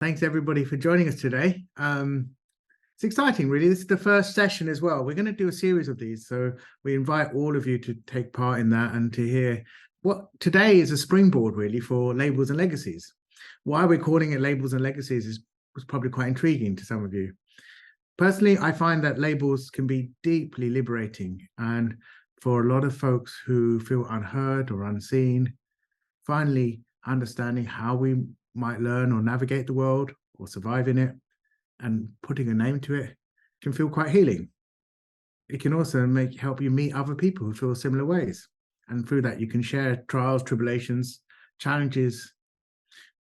Thanks everybody for joining us today. It's exciting, really. This is the first session as well. We're going to do a series of these, so we invite all of you to take part in that and to hear what today is a springboard, really, for Labels and Legacies. Why we're calling it Labels and Legacies was probably quite intriguing to some of you. Personally, I find that labels can be deeply liberating, and for a lot of folks who feel unheard or unseen, finally understanding how we might learn or navigate the world or survive in it and putting a name to it can feel quite healing. It can also help you meet other people who feel similar ways. And through that, you can share trials, tribulations, challenges,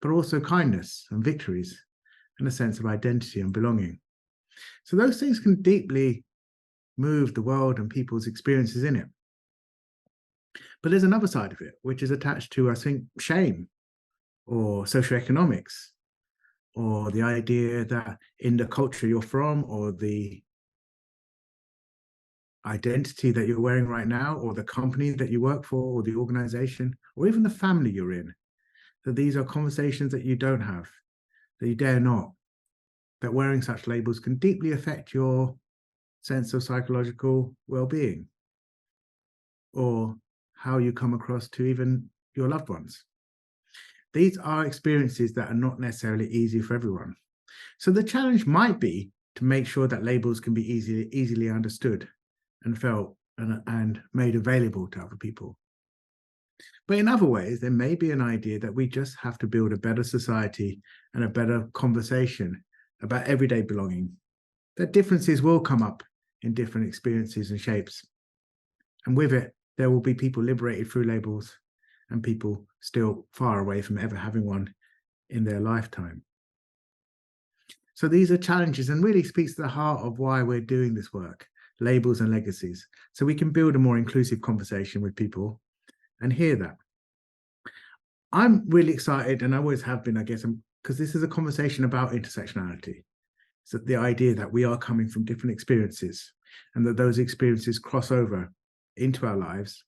but also kindness and victories and a sense of identity and belonging. So those things can deeply move the world and people's experiences in it. But there's another side of it, which is attached to, I think, shame or socioeconomics, or the idea that in the culture you're from, or the identity that you're wearing right now, or the company that you work for, or the organization, or even the family you're in, that these are conversations that you don't have, that you dare not, that wearing such labels can deeply affect your sense of psychological well-being, or how you come across to even your loved ones. These are experiences that are not necessarily easy for everyone. So the challenge might be to make sure that labels can be easily understood and felt and made available to other people. But in other ways, there may be an idea that we just have to build a better society and a better conversation about everyday belonging, that differences will come up in different experiences and shapes. And with it, there will be people liberated through labels and people still far away from ever having one in their lifetime. So these are challenges and really speaks to the heart of why we're doing this work, Labels and Legacies, so we can build a more inclusive conversation with people and hear that. I'm really excited, and I always have been, I guess, because this is a conversation about intersectionality. So the idea that we are coming from different experiences and that those experiences cross over into our lives.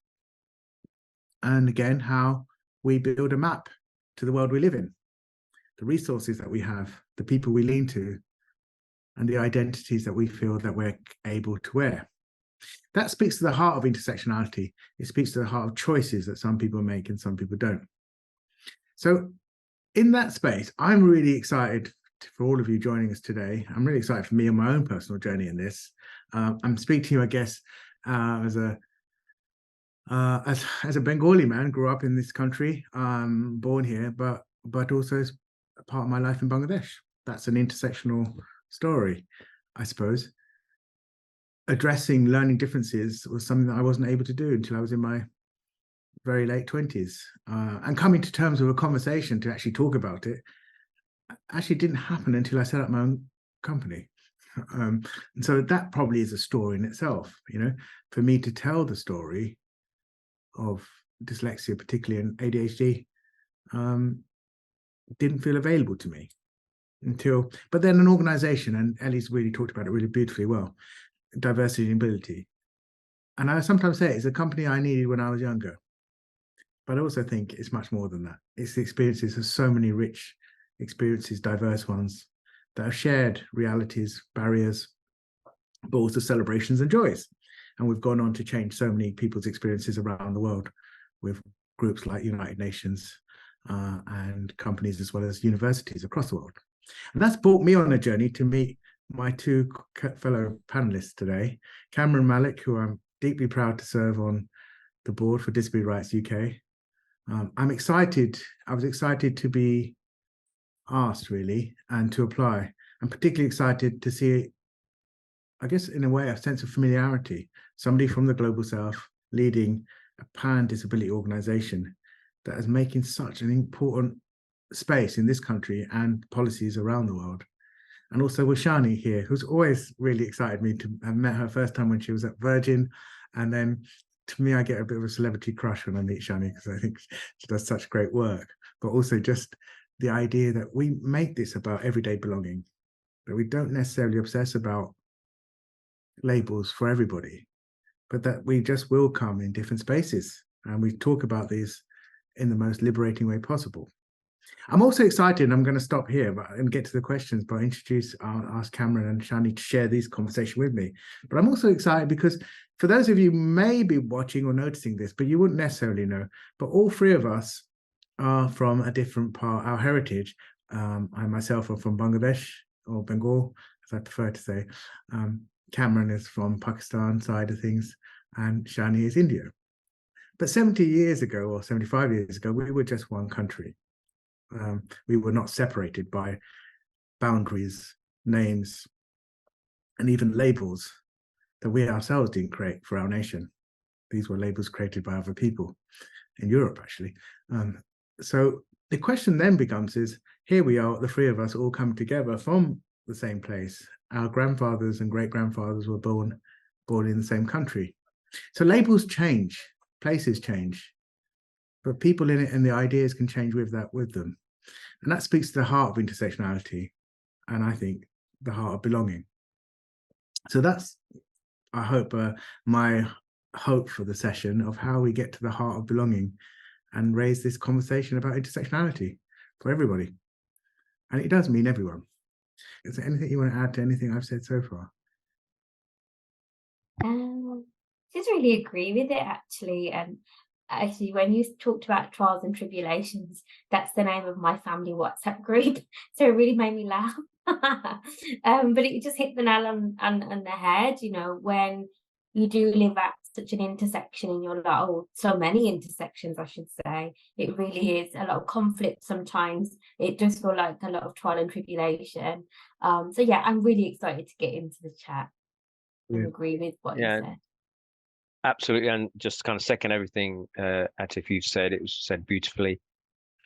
And again, how we build a map to the world we live in, the resources that we have, the people we lean to, and the identities that we feel that we're able to wear. That speaks to the heart of intersectionality. It speaks to the heart of choices that some people make and some people don't. So in that space, I'm really excited for all of you joining us today. I'm really excited for me and my own personal journey in this. I'm speaking to you, I guess, as a Bengali man, grew up in this country, born here, but also as a part of my life in Bangladesh. That's an intersectional story, I suppose. Addressing learning differences was something that I wasn't able to do until I was in my very late 20s. And coming to terms with a conversation to actually talk about it actually didn't happen until I set up my own company. And so that probably is a story in itself, for me to tell the story of dyslexia, particularly in ADHD, didn't feel available to me but then an organization, and Ellie's really talked about it really beautifully well, diversity and ability. And I sometimes say it's a company I needed when I was younger, but I also think it's much more than that. It's the experiences of so many rich experiences, diverse ones, that have shared realities, barriers, but also celebrations and joys. And we've gone on to change so many people's experiences around the world with groups like United Nations and companies as well as universities across the world. And that's brought me on a journey to meet my two fellow panelists today, Kamran Mallick, who I'm deeply proud to serve on the board for Disability Rights UK. I was excited to be asked, really, and to apply. I'm particularly excited to see, I guess, in a way, a sense of familiarity. Somebody from the Global South leading a pan-disability organization that is making such an important space in this country and policies around the world. And also with Shani here, who's always really excited me to have met her first time when she was at Virgin. And then to me, I get a bit of a celebrity crush when I meet Shani because I think she does such great work. But also just the idea that we make this about everyday belonging, that we don't necessarily obsess about labels for everybody, but that we just will come in different spaces and we talk about these in the most liberating way possible. I'm also excited, and I'm going to stop here and get to the questions, but I'll ask Kamran and Shani to share this conversation with me. But I'm also excited because for those of you who may be watching or noticing this, but you wouldn't necessarily know, but all three of us are from a different part, our heritage. I myself are from Bangladesh, or Bengal, as I prefer to say. Kamran is from Pakistan side of things, and Shani is India. But 70 years ago, or 75 years ago, we were just one country. We were not separated by boundaries, names, and even labels that we ourselves didn't create for our nation. These were labels created by other people in Europe, actually. So the question then becomes is, here we are, the three of us all come together from the same place. Our grandfathers and great-grandfathers were born in the same country. So labels change, places change, but people in it and the ideas can change with them. And that speaks to the heart of intersectionality, and I think the heart of belonging. So that's, I hope, my hope for the session of how we get to the heart of belonging and raise this conversation about intersectionality for everybody. And it does mean everyone. Is there anything you want to add to anything I've said so far? Just really agree with it, actually. And actually, when you talked about trials and tribulations, that's the name of my family WhatsApp group. So it really made me laugh. But it just hit the nail on the head, you know, when you do live at such an intersection in your life, or so many intersections, I should say. It really is a lot of conflict sometimes. It does feel like a lot of trial and tribulation. So yeah, I'm really excited to get into the chat and agree with what you said. Absolutely, and just kind of second everything Atif you've said. It was said beautifully,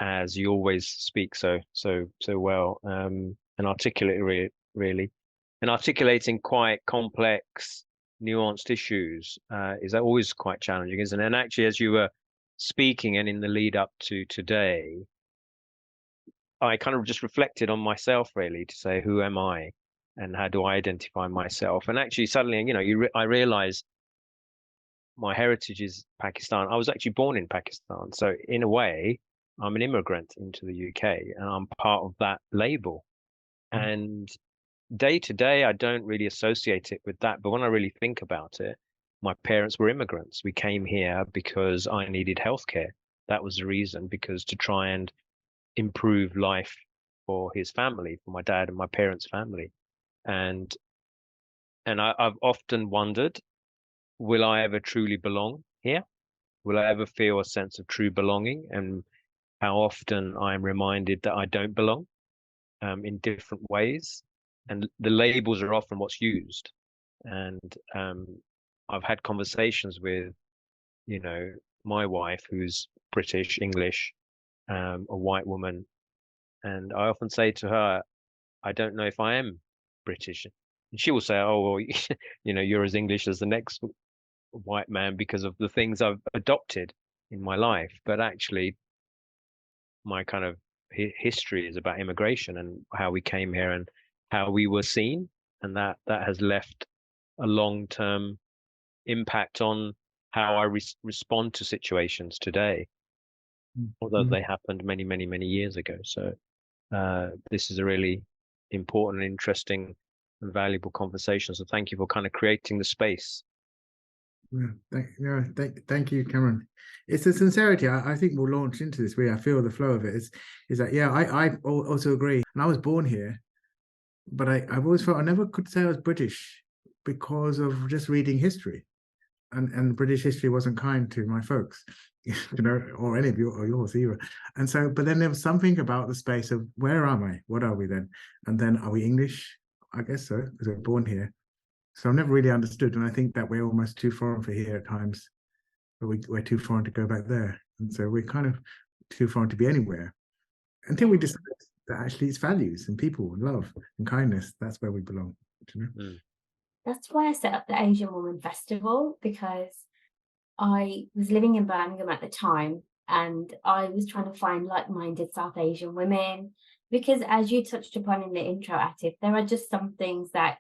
as you always speak so well, and articulate really, and articulating quite complex, nuanced issues is always quite challenging, isn't it? And actually, as you were speaking and in the lead up to today, I kind of just reflected on myself really to say, who am I, and how do I identify myself? And actually, suddenly, you know, I realized my heritage is Pakistan. I was actually born in Pakistan. So in a way, I'm an immigrant into the UK and I'm part of that label. And day to day, I don't really associate it with that. But when I really think about it, my parents were immigrants. We came here because I needed healthcare. That was the reason, because to try and improve life for his family, for my dad and my parents' family. And I've often wondered, will I ever truly belong here? Will I ever feel a sense of true belonging? And how often I'm reminded that I don't belong in different ways. And the labels are often what's used. And I've had conversations with, you know, my wife, who's British, English, a white woman. And I often say to her, I don't know if I am British. And she will say, oh, well, you know, you're as English as the next white man because of the things I've adopted in my life. But actually, my kind of history is about immigration and how we came here and how we were seen, and that has left a long-term impact on how I respond to situations today, although they happened many years ago. So this is a really important, interesting, and valuable conversation. So thank you for kind of creating the space. Thank you, Kamran. It's the sincerity. I think we'll launch into this. I feel the flow of it. Is that, yeah, I also agree. And I was born here, but I've always felt I never could say I was British because of just reading history. And British history wasn't kind to my folks, you know, or any of you or yours either. And so, but then there was something about the space of, where am I? What are we then? And then, are we English? I guess so, because we're born here. So I've never really understood, and I think that we're almost too foreign for here at times, but we're too foreign to go back there, and so we're kind of too foreign to be anywhere until we decide that actually it's values and people and love and kindness. That's where we belong. You know? That's why I set up the Asian Woman Festival, because I was living in Birmingham at the time and I was trying to find like-minded South Asian women, because as you touched upon in the intro, Atif, there are just some things that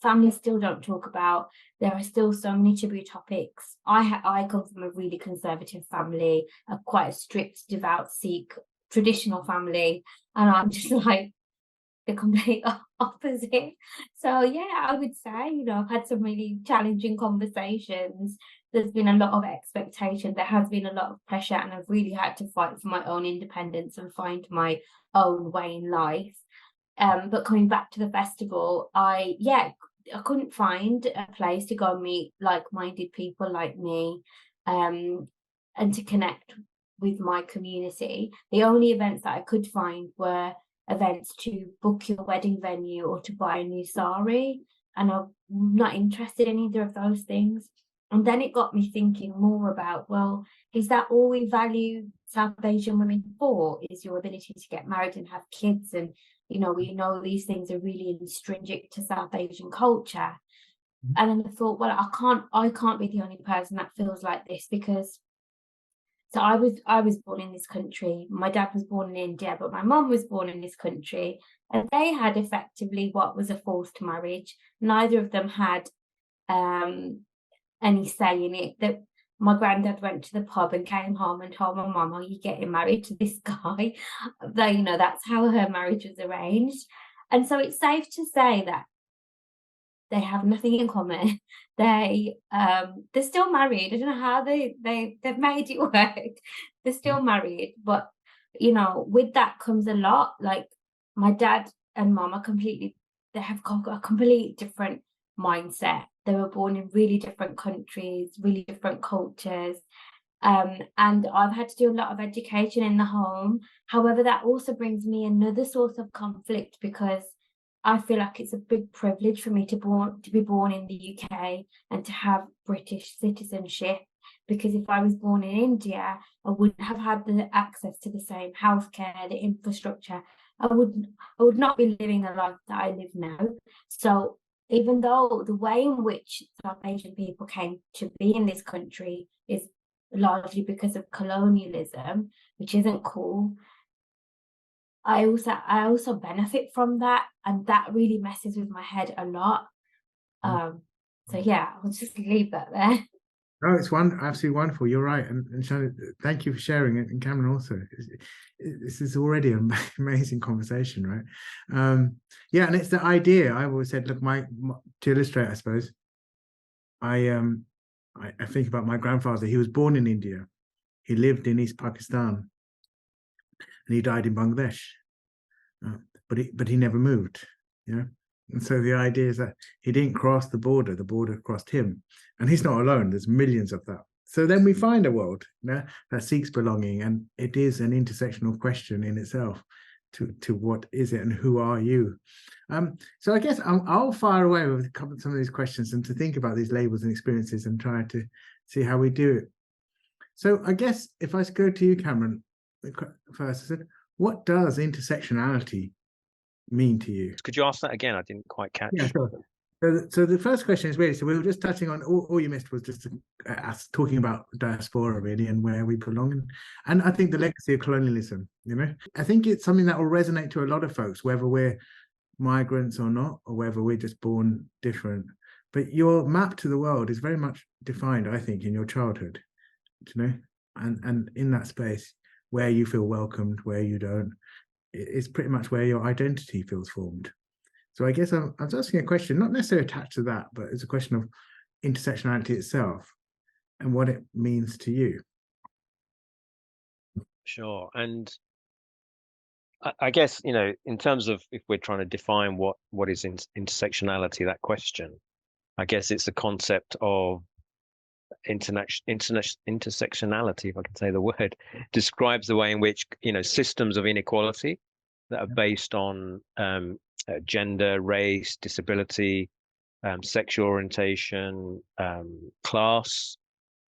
families still don't talk about. There are still so many taboo topics. I come from a really conservative family, quite a strict, devout Sikh traditional family, and I'm just like the complete opposite. So yeah, I would say, you know, I've had some really challenging conversations. There's been a lot of expectation. There has been a lot of pressure, and I've really had to fight for my own independence and find my own way in life. But coming back to the festival, I couldn't find a place to go and meet like-minded people like me, and to connect with my community. The only events that I could find were events to book your wedding venue or to buy a new sari, and I'm not interested in either of those things. And then it got me thinking more about, well, is that all we value South Asian women for, is your ability to get married and have kids? And you know, we know these things are really intrinsic to South Asian culture. And then I thought, well, I can't be the only person that feels like this, because so I was born in this country. My dad was born in India, but my mum was born in this country, and they had effectively what was a forced marriage. Neither of them had any say in it. That my granddad went to the pub and came home and told my mum, "Oh, you're getting married to this guy." Though, you know, that's how her marriage was arranged. And so it's safe to say that they have nothing in common. They're still married. I don't know how they've made it work. They're still married, but you know, with that comes a lot. Like my dad and mum are they have got a complete different mindset. They were born in really different countries, really different cultures. And I've had to do a lot of education in the home. However, that also brings me another source of conflict, because I feel like it's a big privilege for me to be born in the UK and to have British citizenship. Because if I was born in India, I wouldn't have had the access to the same healthcare, the infrastructure. I would not be living the life that I live now. So even though the way in which South Asian people came to be in this country is largely because of colonialism, which isn't cool, I also benefit from that, and that really messes with my head a lot. So yeah, I'll just leave that there. Oh, it's absolutely wonderful. You're right, and Shani, thank you for sharing it, and Cameron also. This is already an amazing conversation, right? Yeah, and it's the idea. I've always said, look, to illustrate, I suppose, I think about my grandfather. He was born in India. He lived in East Pakistan, and he died in Bangladesh. But he never moved, you know. And so the idea is that he didn't cross the border crossed him, and he's not alone. There's millions of that. So then we find a world, you know, that seeks belonging, and it is an intersectional question in itself to what is it and who are you. So I guess I'll fire away with some of these questions and to think about these labels and experiences and try to see how we do it. So I guess if I go to you, Cameron, first, I said, what does intersectionality mean to you? Could you ask that again? I didn't quite catch. Yeah, sure. So the first question is really, so we were just touching on, all you missed was just us talking about diaspora really and where we belong. And I think the legacy of colonialism, you know, I think it's something that will resonate to a lot of folks, whether we're migrants or not, or whether we're just born different. But your map to the world is very much defined, I think, in your childhood, you know, and in that space where you feel welcomed, where you don't, it's pretty much where your identity feels formed. So I guess I was asking a question, not necessarily attached to that, but it's a question of intersectionality itself and what it means to you. Sure. And I guess, you know, in terms of if we're trying to define what is intersectionality, that question, I guess it's the concept of intersectionality, if I can say the word, describes the way in which, you know, systems of inequality that are based on gender, race, disability, sexual orientation, class,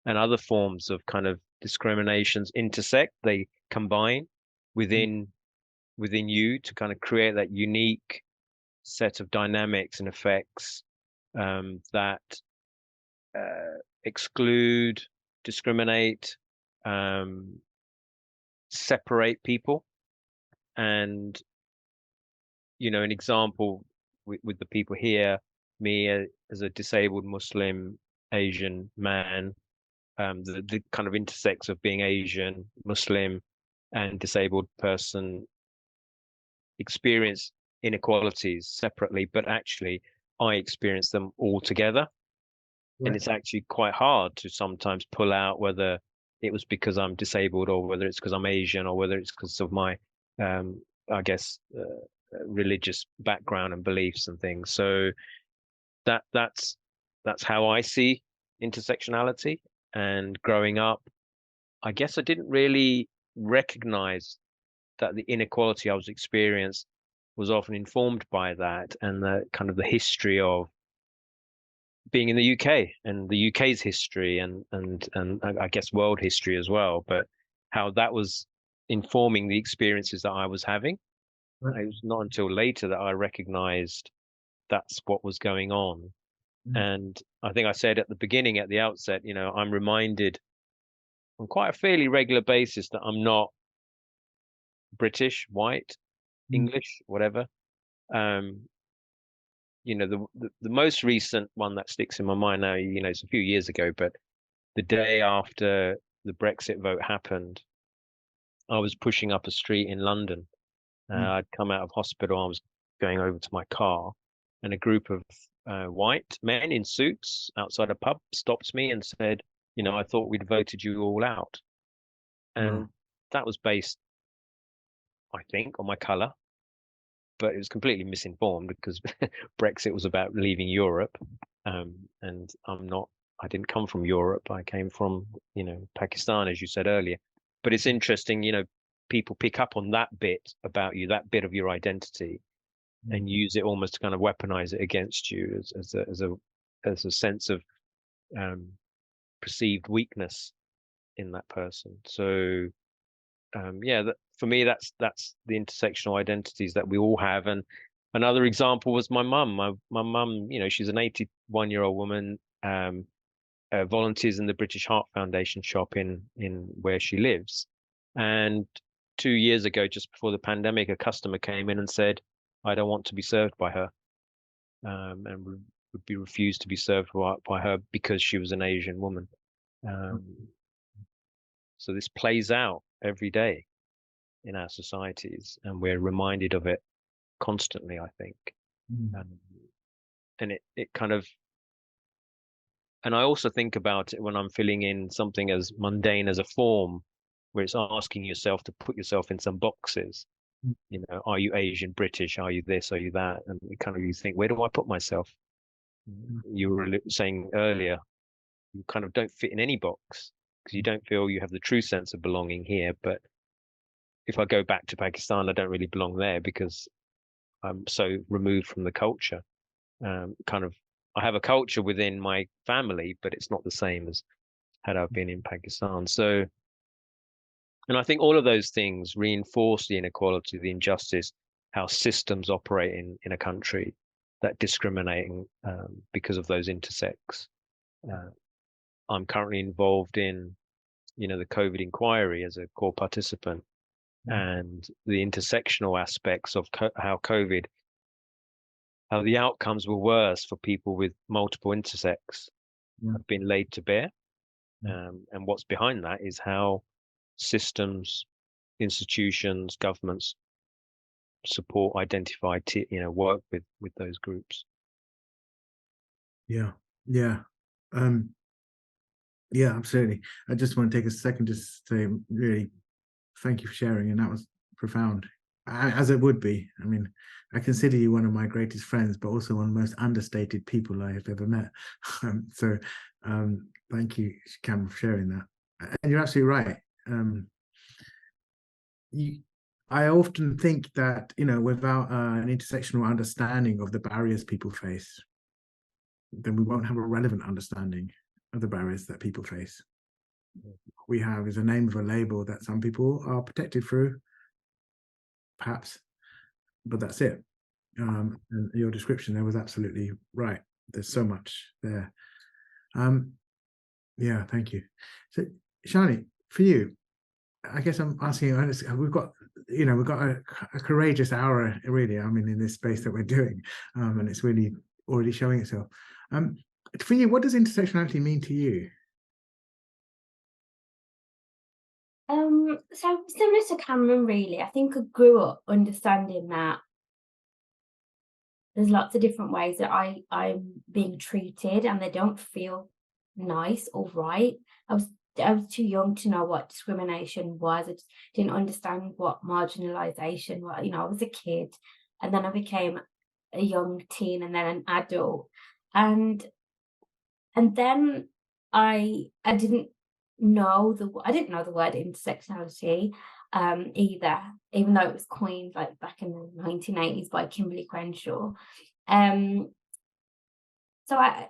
and other forms of kind of discriminations intersect. They combine within you to kind of create that unique set of dynamics and effects that exclude, discriminate, separate people. And, you know, an example with the people here, me as a disabled Muslim Asian man, the kind of intersects of being Asian, Muslim, and disabled person experience inequalities separately, but actually I experience them all together. Right. And it's actually quite hard to sometimes pull out whether it was because I'm disabled, or whether it's because I'm Asian, or whether it's because of my, I guess, religious background and beliefs and things. So that's how I see intersectionality. And growing up, I guess I didn't really recognize that the inequality I was experiencing was often informed by that, and the kind of the history of being in the UK and the UK's history, and I guess world history as well, but how that was informing the experiences that I was having. Right. It was not until later that I recognized that's what was going on. And I think I said at the beginning, at the outset, I'm reminded on quite a fairly regular basis that I'm not British, white, English, whatever. The most recent one that sticks in my mind now, it's a few years ago, but the day after the Brexit vote happened, I was pushing up a street in London. I'd come out of hospital. I was going over to my car, and a group of white men in suits outside a pub stopped me and said, I thought we'd voted you all out. And that was based, I think, on my colour, but it was completely misinformed, because Brexit was about leaving Europe. And I didn't come from Europe. I came from, Pakistan, as you said earlier. But it's interesting, people pick up on that bit about you, that bit of your identity, and use it almost to kind of weaponize it against you as a sense of perceived weakness in that person. So for me, that's the intersectional identities that we all have. And another example was my mum. My mum, she's an 81-year-old woman, volunteers in the British Heart Foundation shop in where she lives. And 2 years ago, just before the pandemic, a customer came in and said, I don't want to be served by her, and would be refused to be served by her because she was an Asian woman. So this plays out every day in our societies, and we're reminded of it constantly, I think. And it kind of, and I also think about it when I'm filling in something as mundane as a form, where it's asking yourself to put yourself in some boxes. Are you Asian, British? Are you this? Are you that? And you think, where do I put myself? You were saying earlier, you kind of don't fit in any box because you don't feel you have the true sense of belonging here. But if I go back to Pakistan, I don't really belong there because I'm so removed from the culture. I have a culture within my family, but it's not the same as had I been in Pakistan. So, and I think all of those things reinforce the inequality, the injustice, how systems operate in a country that discriminating because of those intersects. I'm currently involved in, the COVID inquiry as a core participant, and the intersectional aspects of how the outcomes were worse for people with multiple intersects have been laid to bear. And what's behind that is how systems, institutions, governments support, identify, work with those groups. Yeah, absolutely. I just want to take a second to say really thank you for sharing, and that was profound, as it would be. I mean, I consider you one of my greatest friends, but also one of the most understated people I have ever met. So thank you, Cam, for sharing that. And you're absolutely right. I often think that, without an intersectional understanding of the barriers people face, then we won't have a relevant understanding of the barriers that people face. What we have is a name of a label that some people are protected through, perhaps, but that's it. And your description there was absolutely right. There's so much there. Yeah, thank you. So, Shani, for you, I guess I'm asking you, we've got a courageous hour, really, in this space that we're doing, and it's really already showing itself. For you, what does intersectionality mean to you? So similar to Cameron, really. I think I grew up understanding that there's lots of different ways that I'm being treated, and they don't feel nice or right. I was too young to know what discrimination was. I just didn't understand what marginalization was. I was a kid, and then I became a young teen, and then an adult, and then I didn't know I didn't know the word intersectionality either, even though it was coined like back in the 1980s by Kimberly Crenshaw. So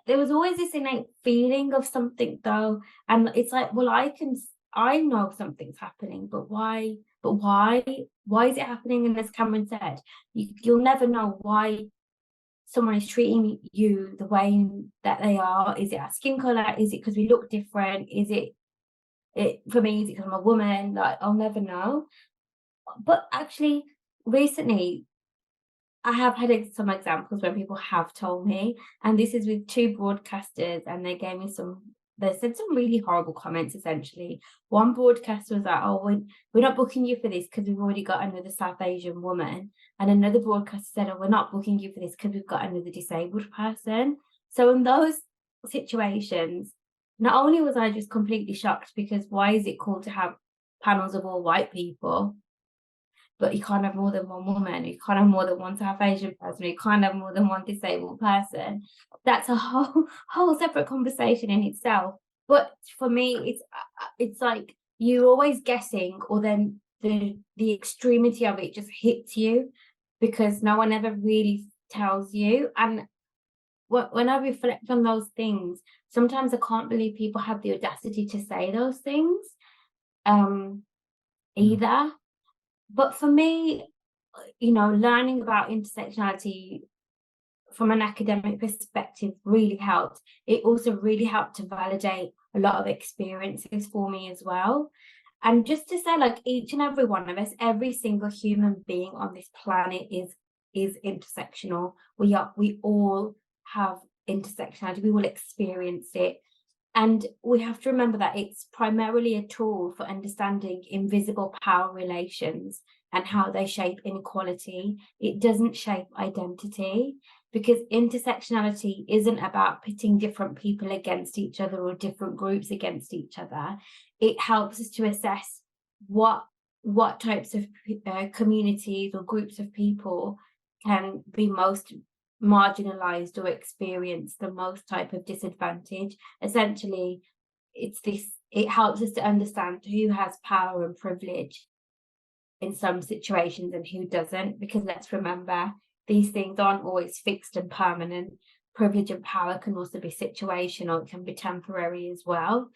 there was always this innate feeling of something though, and it's like, well, I know something's happening, but why? But why is it happening? And as Cameron said, you'll never know why someone is treating you the way that they are. Is it our skin color? Is it because we look different? Is it for me? Is it because I'm a woman? Like, I'll never know. But actually, recently, I have had some examples where people have told me, and this is with two broadcasters, and they said some really horrible comments, essentially. One broadcaster was like, oh, we're not booking you for this because we've already got another South Asian woman. And another broadcaster said, oh, we're not booking you for this because we've got another disabled person. So in those situations, not only was I just completely shocked, because why is it cool to have panels of all white people, but you can't have more than one woman, you can't have more than one South Asian person, you can't have more than one disabled person? That's a whole separate conversation in itself. But for me, it's like you're always guessing, or then the extremity of it just hits you because no one ever really tells you. And when I reflect on those things, sometimes I can't believe people have the audacity to say those things either. But for me, learning about intersectionality from an academic perspective really helped. It also really helped to validate a lot of experiences for me as well. And just to say, like, each and every one of us, every single human being on this planet is intersectional. We all have intersectionality. We will experience it. And we have to remember that it's primarily a tool for understanding invisible power relations and how they shape inequality. It doesn't shape identity, because intersectionality isn't about pitting different people against each other or different groups against each other. It helps us to assess what types of communities or groups of people can be most marginalized or experience the most type of disadvantage. Essentially, it helps us to understand who has power and privilege in some situations and who doesn't, because let's remember, these things aren't always fixed and permanent. Privilege and power can also be situational, it can be temporary as well.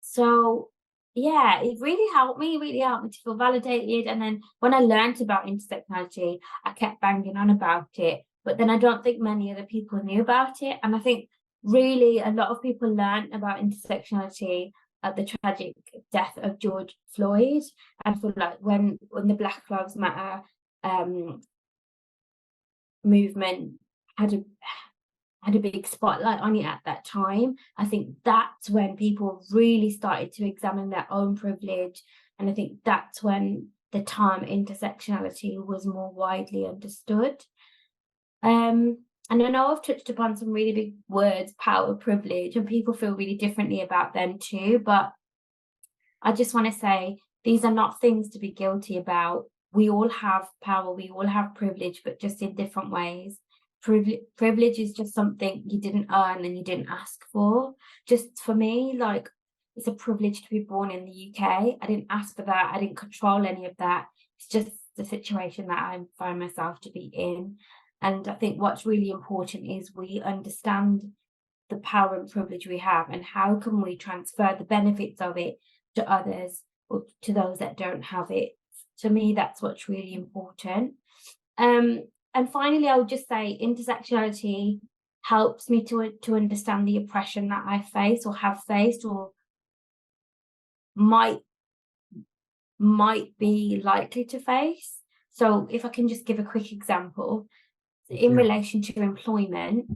So yeah, it really helped me to feel validated. And then when I learned about intersectionality, I kept banging on about it, but then I don't think many other people knew about it. And I think really a lot of people learned about intersectionality at the tragic death of George Floyd. And I feel like when the Black Lives Matter movement had a big spotlight on it at that time, I think that's when people really started to examine their own privilege. And I think that's when the term intersectionality was more widely understood. And I know I've touched upon some really big words, power, privilege, and people feel really differently about them too. But I just want to say, these are not things to be guilty about. We all have power, we all have privilege, but just in different ways. Privilege is just something you didn't earn and you didn't ask for. Just for me, like, it's a privilege to be born in the UK. I didn't ask for that. I didn't control any of that. It's just the situation that I find myself to be in. And I think what's really important is we understand the power and privilege we have, and how can we transfer the benefits of it to others, or to those that don't have it. To me, that's what's really important. And finally, I would just say intersectionality helps me to understand the oppression that I face or have faced, or might be likely to face. So if I can just give a quick example, in relation to employment,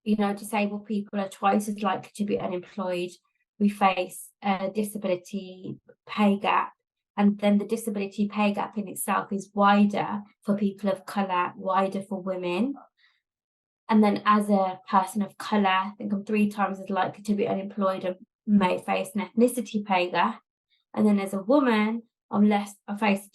disabled people are twice as likely to be unemployed we face a disability pay gap, and then the disability pay gap in itself is wider for people of colour, wider for women. And then as a person of colour, I think I'm 3 times as likely to be unemployed and may face an ethnicity pay gap. And then as a woman, I face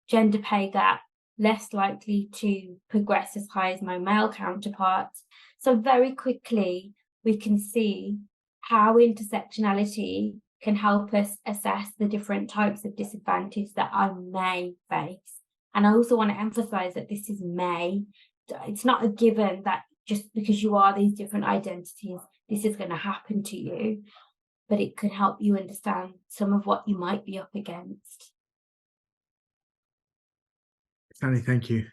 gender pay gap, less likely to progress as high as my male counterparts. So very quickly, we can see how intersectionality can help us assess the different types of disadvantage that I may face. And I also want to emphasize that this is may. It's not a given that just because you are these different identities, this is going to happen to you, but it can help you understand some of what you might be up against. Shani, thank you.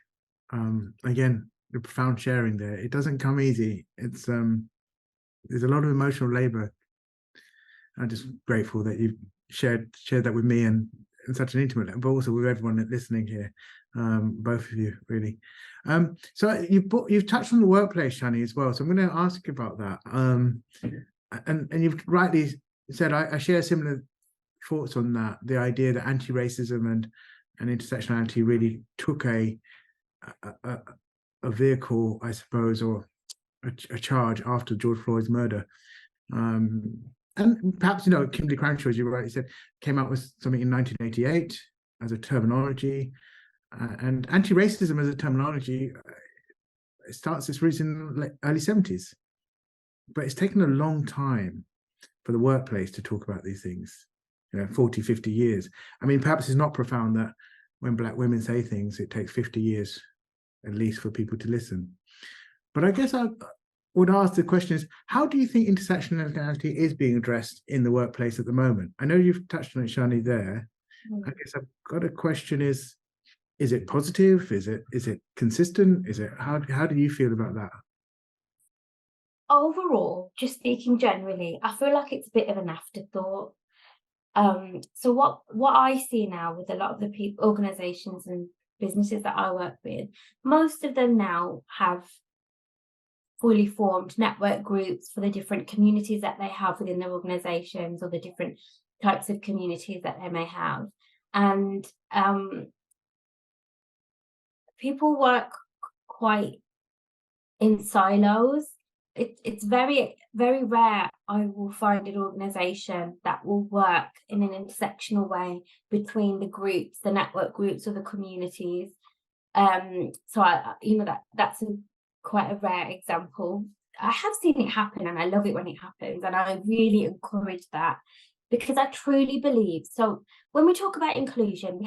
Again, the profound sharing there. It doesn't come easy. It's there's a lot of emotional labor. I'm just grateful that you've shared that with me and in such an intimate, but also with everyone listening here. Both of you, really. So you've touched on the workplace, Shani, as well. So I'm going to ask you about that. And you've rightly said I share similar thoughts on that. The idea that anti-racism and intersectionality really took a vehicle, I suppose, or a charge after George Floyd's murder. And perhaps, Kimberly Crenshaw, as you rightly said, came out with something in 1988 as a terminology. And anti-racism as a terminology starts its roots in the early 70s. But it's taken a long time for the workplace to talk about these things, 40, 50 years. I mean, perhaps it's not profound that when Black women say things, it takes 50 years at least for people to listen. But I guess I would ask the question is, how do you think intersectionality is being addressed in the workplace at the moment? I know you've touched on it, Shani, there. I guess I've got a question is it positive? Is it consistent? How do you feel about that? Overall, just speaking generally, I feel like it's a bit of an afterthought. So what I see now with a lot of the organizations and businesses that I work with, most of them now have fully formed network groups for the different communities that they have within their organizations, or the different types of communities that they may have. And people work quite in silos. It's very, very rare I will find an organization that will work in an intersectional way between the groups, the network groups, or the communities. So that's quite a rare example. I have seen it happen, and I love it when it happens, and I really encourage that, because I truly believe. So when we talk about inclusion,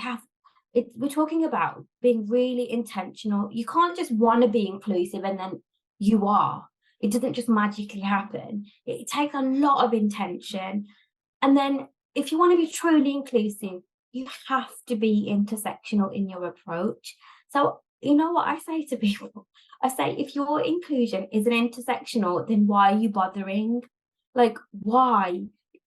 we're talking about being really intentional. You can't just want to be inclusive and then you are. It doesn't just magically happen. It takes a lot of intention. And then if you want to be truly inclusive, you have to be intersectional in your approach. So you know what I say to people? I say, if your inclusion isn't intersectional, then why are you bothering? Like, why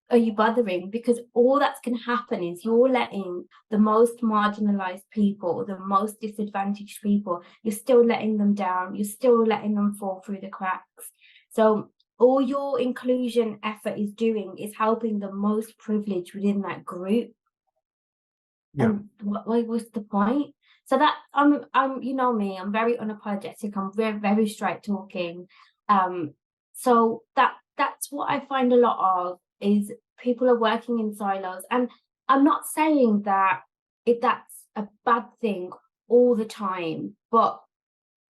are you bothering? Because all that's going to happen is you're letting the most marginalized people, the most disadvantaged people, you're still letting them down. You're still letting them fall through the cracks. So all your inclusion effort is doing is helping the most privileged within that group. Yeah. And what was the point? So that I'm you know me, I'm very unapologetic. I'm very, very straight talking. So that's what I find a lot of, is people are working in silos. And I'm not saying that that's a bad thing all the time, but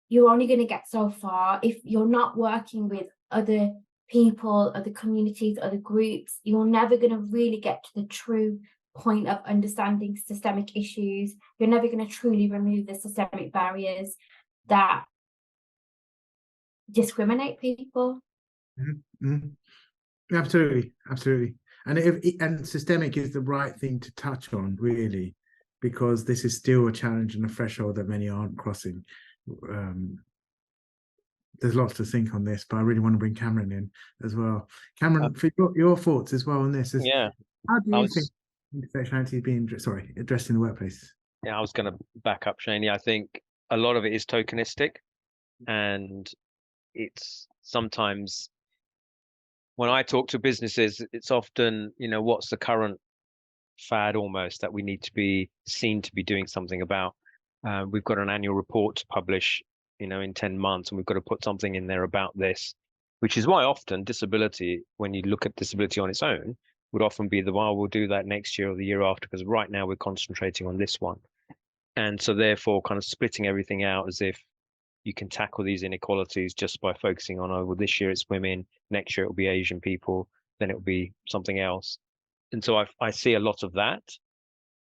you're only going to get so far if you're not working with other people, other communities, other groups. You're never going to really get to the true point of understanding systemic issues. You're never going to truly remove the systemic barriers that discriminate people. Mm-hmm. Absolutely. And systemic is the right thing to touch on, really, because this is still a challenge and a threshold that many aren't crossing. There's lots to think on this, but I really want to bring Kamran in as well. Kamran, for your thoughts as well on this. How do you think intersectionality is being addressed in the workplace? Yeah, I was going to back up Shani. I think a lot of it is tokenistic, and it's sometimes when I talk to businesses, it's often, what's the current fad almost that we need to be seen to be doing something about. We've got an annual report to publish, in 10 months, and we've got to put something in there about this, which is why often disability, when you look at disability on its own, would often be we'll do that next year or the year after, because right now we're concentrating on this one. And so therefore kind of splitting everything out as if you can tackle these inequalities just by focusing on, well, this year it's women, next year it'll be Asian people, then it'll be something else. And so I see a lot of that.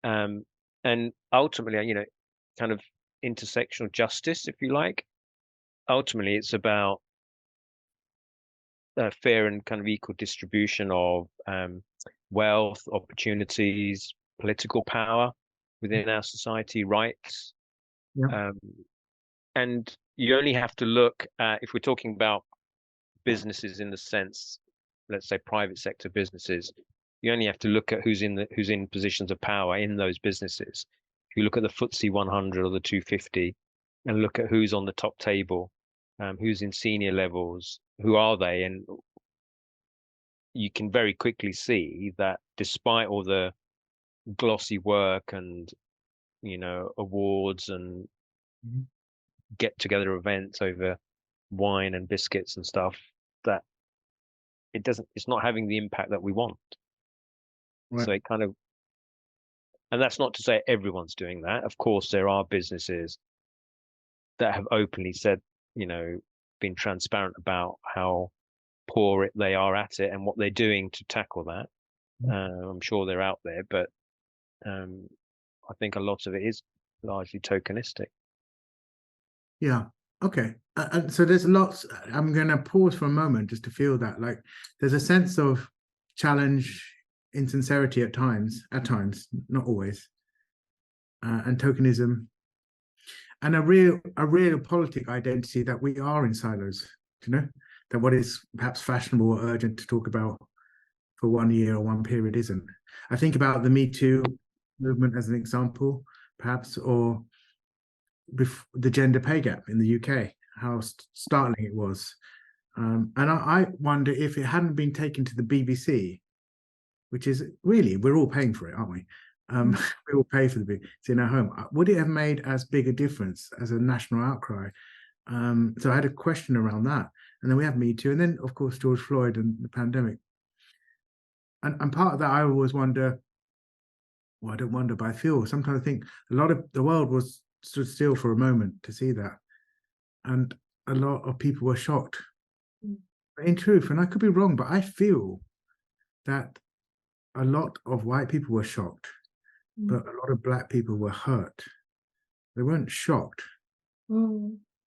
And ultimately, kind of intersectional justice, if you like. Ultimately, it's about a fair and kind of equal distribution of wealth, opportunities, political power within our society, rights. Yeah. And you only have to look at, if we're talking about businesses in the sense, let's say private sector businesses, you only have to look at who's in positions of power in those businesses. If you look at the FTSE 100 or the 250 and look at who's on the top table, who's in senior levels, who are they? And you can very quickly see that despite all the glossy work and, awards and get together events over wine and biscuits and stuff, that it's not having the impact that we want. Right. So it kind of, and that's not to say everyone's doing that. Of course, there are businesses that have openly said, been transparent about how poor they are at it and what they're doing to tackle that. I'm sure they're out there, but I think a lot of it is largely tokenistic. Yeah. Okay. And so there's lots. I'm going to pause for a moment just to feel that, like, there's a sense of challenge, insincerity at times, not always, and tokenism, and a real politic identity that we are in silos. That what is perhaps fashionable or urgent to talk about for 1 year or one period isn't. I think about the Me Too movement as an example, perhaps, or the gender pay gap in the UK, how startling it was. And I wonder if it hadn't been taken to the BBC, which is really, we're all paying for it, aren't we? We all pay for the BBC. It's in our home. Would it have made as big a difference as a national outcry? So I had a question around that. And then we have Me Too. And then, of course, George Floyd and the pandemic. And part of that, I always wonder, well, I don't wonder, but I feel sometimes I think a lot of the world stood still for a moment to see that. And a lot of people were shocked. But in truth, and I could be wrong, but I feel that a lot of white people were shocked, but a lot of Black people were hurt. They weren't shocked. They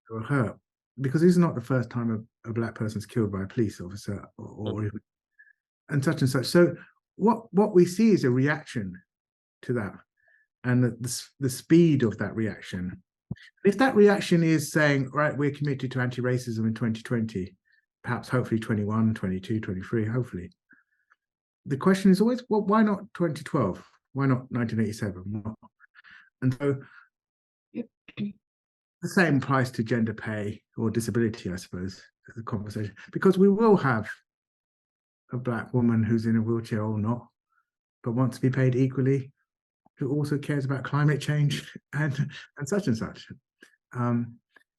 were hurt. Because this is not the first time a Black person's killed by a police officer or even, and such and such. So what we see is a reaction to that, and the speed of that reaction. If that reaction is saying, right, we're committed to anti-racism in 2020, perhaps hopefully 21, 22, 23, hopefully. The question is always, well, why not 2012? Why not 1987? And so the same applies to gender pay or disability, I suppose, as a conversation, because we will have a Black woman who's in a wheelchair or not, but wants to be paid equally, who also cares about climate change and such and such.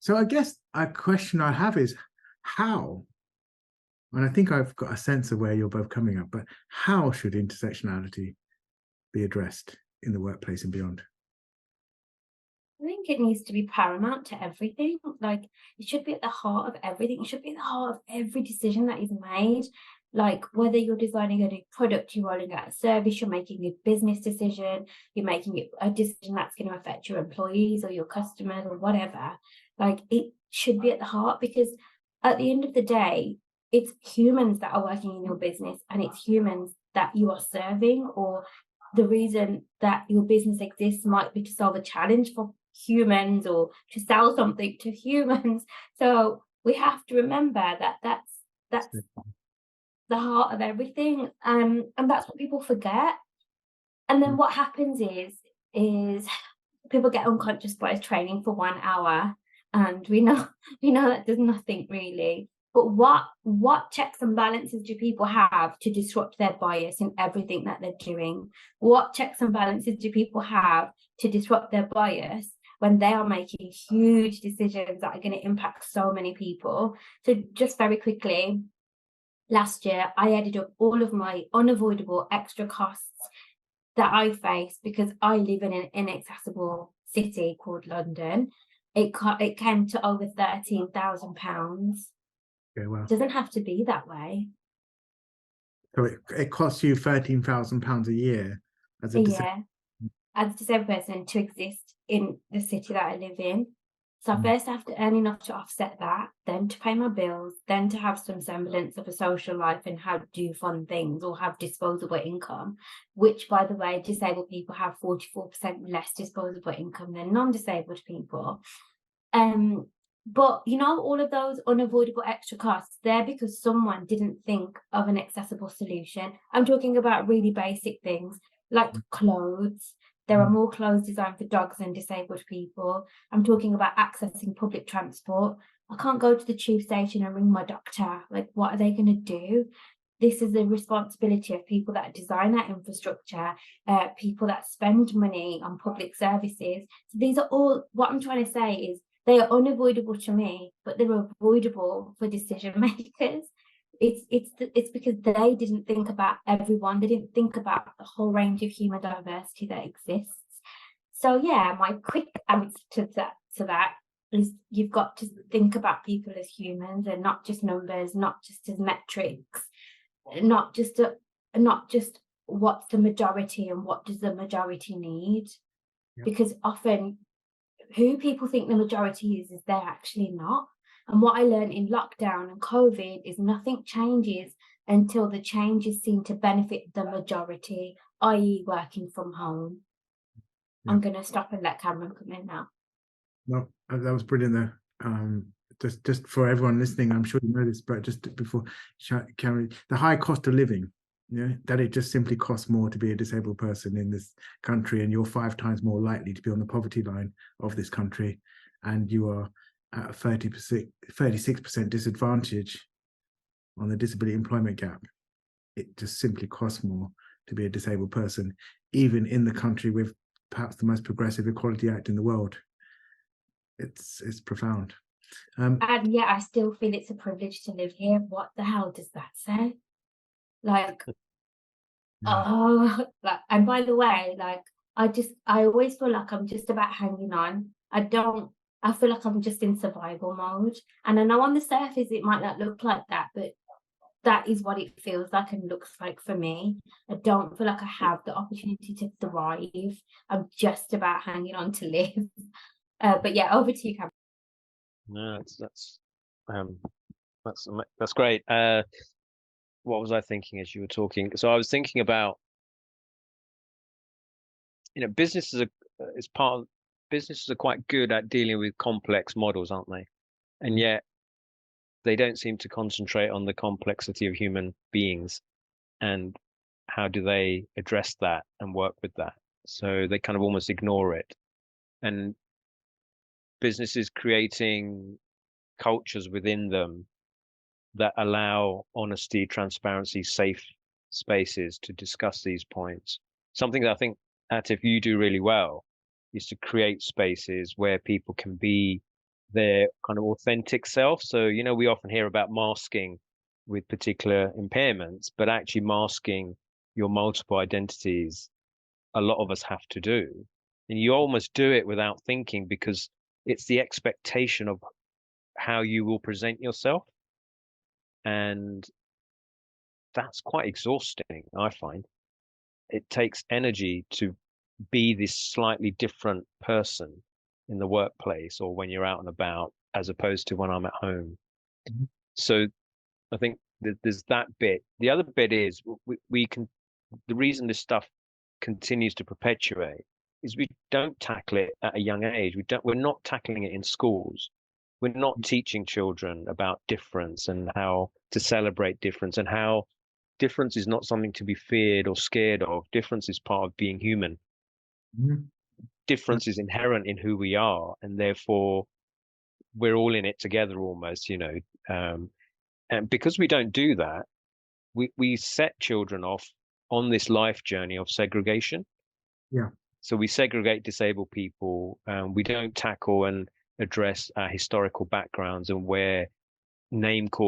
So I guess a question I have is how, and I think I've got a sense of where you're both coming up, but how should intersectionality be addressed in the workplace and beyond? I think it needs to be paramount to everything. Like, it should be at the heart of everything. It should be at the heart of every decision that is made. Like, whether you're designing a new product, you're rolling out a service, you're making a business decision, you're making a decision that's going to affect your employees or your customers or whatever. Like, it should be at the heart, because at the end of the day, it's humans that are working in your business, and it's humans that you are serving, or the reason that your business exists might be to solve a challenge for humans or to sell something to humans. So we have to remember that that's the heart of everything, and that's what people forget. And then what happens is people get unconscious bias training for 1 hour, and we know that does nothing really. But what checks and balances do people have to disrupt their bias in everything that they're doing? What checks and balances do people have to disrupt their bias when they are making huge decisions that are going to impact so many people? So just very quickly, last year, I added up all of my unavoidable extra costs that I face because I live in an inaccessible city called London. It came to over £13,000. Okay, well, It doesn't have to be that way. so it costs you £13,000 a year as a As a disabled person to exist in the city that I live in. So I first have to earn enough to offset that, then to pay my bills, then to have some semblance of a social life and have do fun things or have disposable income, which, by the way, disabled people have 44% less disposable income than non-disabled people. But, you know, all of those unavoidable extra costs, they're because someone didn't think of an accessible solution. I'm talking about really basic things like clothes. There are more clothes designed for dogs than disabled people. I'm talking about accessing public transport. I can't go to the tube station and ring my doctor. Like, what are they going to do? This is the responsibility of people that design that infrastructure, people that spend money on public services. So these are all, what I'm trying to say is, they are unavoidable to me, but they're avoidable for decision makers. It's because they didn't think about everyone. They didn't think about the whole range of human diversity that exists. So yeah, my quick answer to that is you've got to think about people as humans and not just numbers, not just as metrics, not just what's the majority and what does the majority need. Yep. Because often who people think the majority is they're actually not. And what I learned in lockdown and COVID is nothing changes until the changes seem to benefit the majority, i.e. working from home. Yeah. I'm going to stop and let Kamran come in now. No, that was brilliant there. Just for everyone listening, I'm sure you know this, but just before Kamran, the high cost of living, you know, that it just simply costs more to be a disabled person in this country, and you're 5 times more likely to be on the poverty line of this country, and you are at a 36% disadvantage on the disability employment gap. It just simply costs more to be a disabled person, even in the country with perhaps the most progressive Equality Act in the world. It's profound. And yeah, I still feel it's a privilege to live here. What the hell does that say? Like, oh, like, and by the way, like, I always feel like I'm just about hanging on. I feel like I'm just in survival mode. And I know on the surface it might not look like that, but that is what it feels like and looks like for me. I don't feel like I have the opportunity to thrive. I'm just about hanging on to live. But yeah, over to you, Kamran. No, that's great. What was I thinking as you were talking? So I was thinking about, you know, businesses are quite good at dealing with complex models, aren't they? And yet they don't seem to concentrate on the complexity of human beings and how do they address that and work with that. So they kind of almost ignore it. And businesses creating cultures within them that allow honesty, transparency, safe spaces to discuss these points. Something that I think, Atif, you do really well is to create spaces where people can be their kind of authentic self. So, you know, we often hear about masking with particular impairments, but actually masking your multiple identities, a lot of us have to do. And you almost do it without thinking because it's the expectation of how you will present yourself. And that's quite exhausting, I find. It takes energy to be this slightly different person in the workplace or when you're out and about, as opposed to when I'm at home. Mm-hmm. So I think there's that bit. The other bit is the reason this stuff continues to perpetuate is we don't tackle it at a young age. We're not tackling it in schools. We're not teaching children about difference and how to celebrate difference and how difference is not something to be feared or scared of. Difference is part of being human. Mm-hmm. Difference is inherent in who we are, and therefore we're all in it together almost, you know. And because we don't do that, we set children off on this life journey of segregation. Yeah. So we segregate disabled people, we don't tackle and address our historical backgrounds and where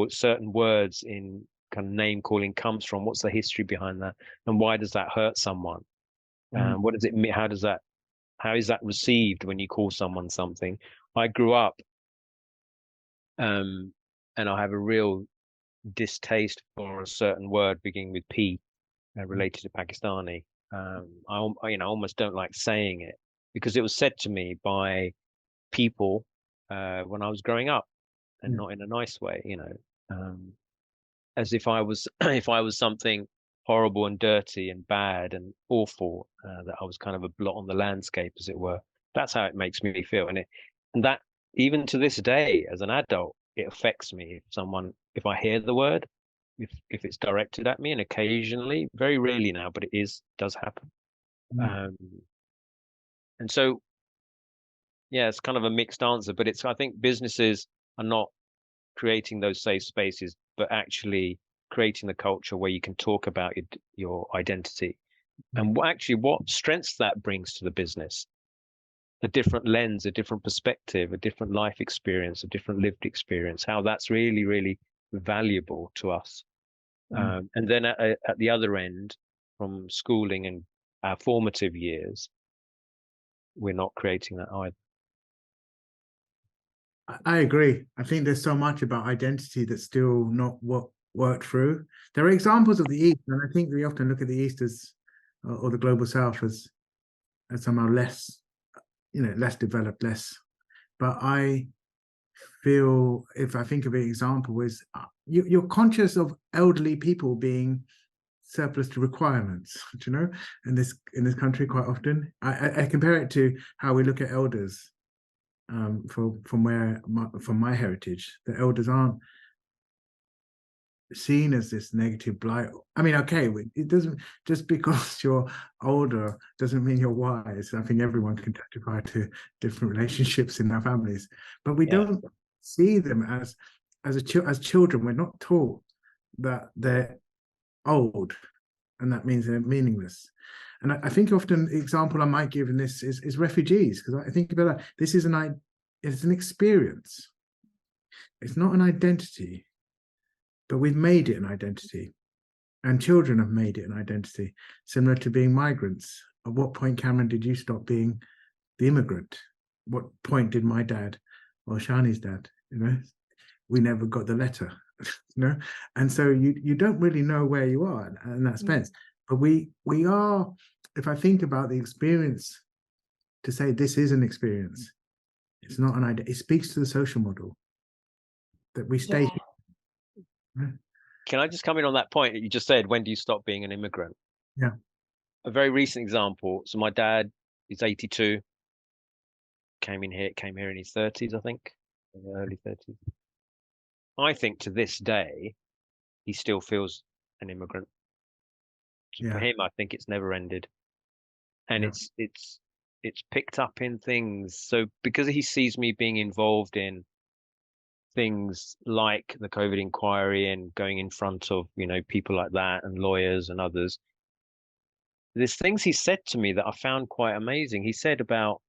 certain words in kind of name calling comes from. What's the history behind that, and why does that hurt someone? What does it mean? How is that received when you call someone something? I grew up, and I have a real distaste for a certain word beginning with P, related to Pakistani. I almost don't like saying it because it was said to me by people when I was growing up, and not in a nice way, as if I was if I was something horrible and dirty and bad and awful, that I was kind of a blot on the landscape, as it were. That's how it makes me feel, and that even to this day, as an adult, it affects me. If I hear the word, if it's directed at me, and occasionally, very rarely now, but does happen. And so, yeah, it's kind of a mixed answer, but I think businesses are not creating those safe spaces, but actually creating the culture where you can talk about your identity and what strengths that brings to the business. A different lens, a different perspective, a different life experience, a different lived experience, how that's really, really valuable to us. And then at the other end, from schooling and our formative years, we're not creating that either. I agree. I think there's so much about identity that's still not worked through. There are examples of the East, and I think we often look at the East as, or the global South as somehow less, less developed, less. But I feel, if I think of an example, is you're conscious of elderly people being surplus to requirements, in this country quite often. I compare it to how we look at elders. From my heritage, the elders aren't seen as this negative blight. I mean, okay, it doesn't, just because you're older doesn't mean you're wise. I think everyone can testify to different relationships in their families, but we don't see them as children. We're not taught that they're old, and that means they're meaningless. And I think often the example I might give in this is refugees, because I think about that. This is it's an experience. It's not an identity, but we've made it an identity, and children have made it an identity, similar to being migrants. At what point, Kamran, did you stop being the immigrant? What point did my dad or Shani's dad, we never got the letter, and so you don't really know where you are in that sense. But we are, if I think about the experience, to say this is an experience, it's not an idea. It speaks to the social model that we stay. Can I just come in on that point that you just said? When do you stop being an immigrant? Yeah. A very recent example. So my dad is 82. Came here in his 30s, I think, in the early 30s. I think to this day, he still feels an immigrant. For him, I think it's never ended, and it's picked up in things. So because he sees me being involved in things like the COVID inquiry and going in front of people like that and lawyers and others, there's things he said to me that I found quite amazing. He said about,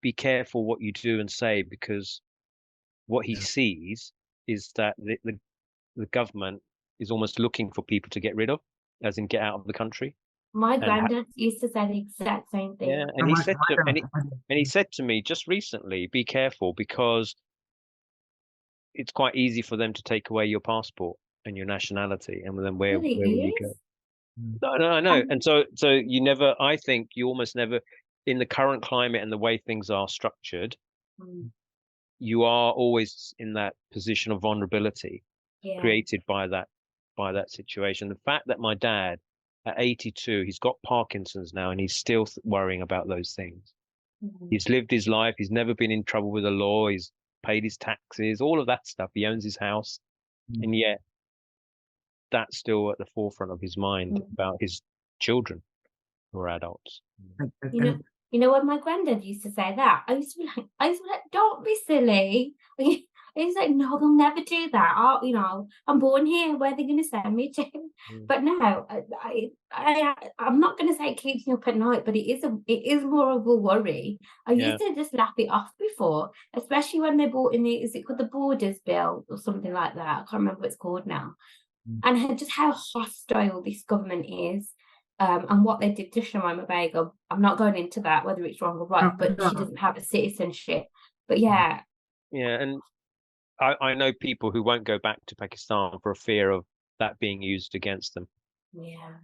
be careful what you do and say, because what he sees is that the government is almost looking for people to get rid of, as in get out of the country. My granddad used to say the exact same thing. Yeah, and he said to me just recently, be careful, because it's quite easy for them to take away your passport and your nationality, and then where will you go? No, I know. And so I think you almost never, in the current climate and the way things are structured, you are always in that position of vulnerability created by that situation. The fact that my dad at 82, he's got Parkinson's now, and he's still worrying about those things. He's lived his life. He's never been in trouble with the law. He's paid his taxes, all of that stuff. He owns his house. And yet that's still at the forefront of his mind about his children who are adults. You know when my granddad used to say that, I used to be like, don't be silly. It's like, no, they'll never do that. You know, I'm born here. Where are they going to send me to? But no, I'm not going to say it keeps me up at night, but it is more of a worry. I used to just laugh it off before, especially when they brought in is it called the Borders Bill or something like that? I can't remember what it's called now. And just how hostile this government is. And what they did to Shemima Begum. I'm not going into that, whether it's wrong or right, but she doesn't have a citizenship. But yeah. Yeah, and I know people who won't go back to Pakistan for a fear of that being used against them. Yeah.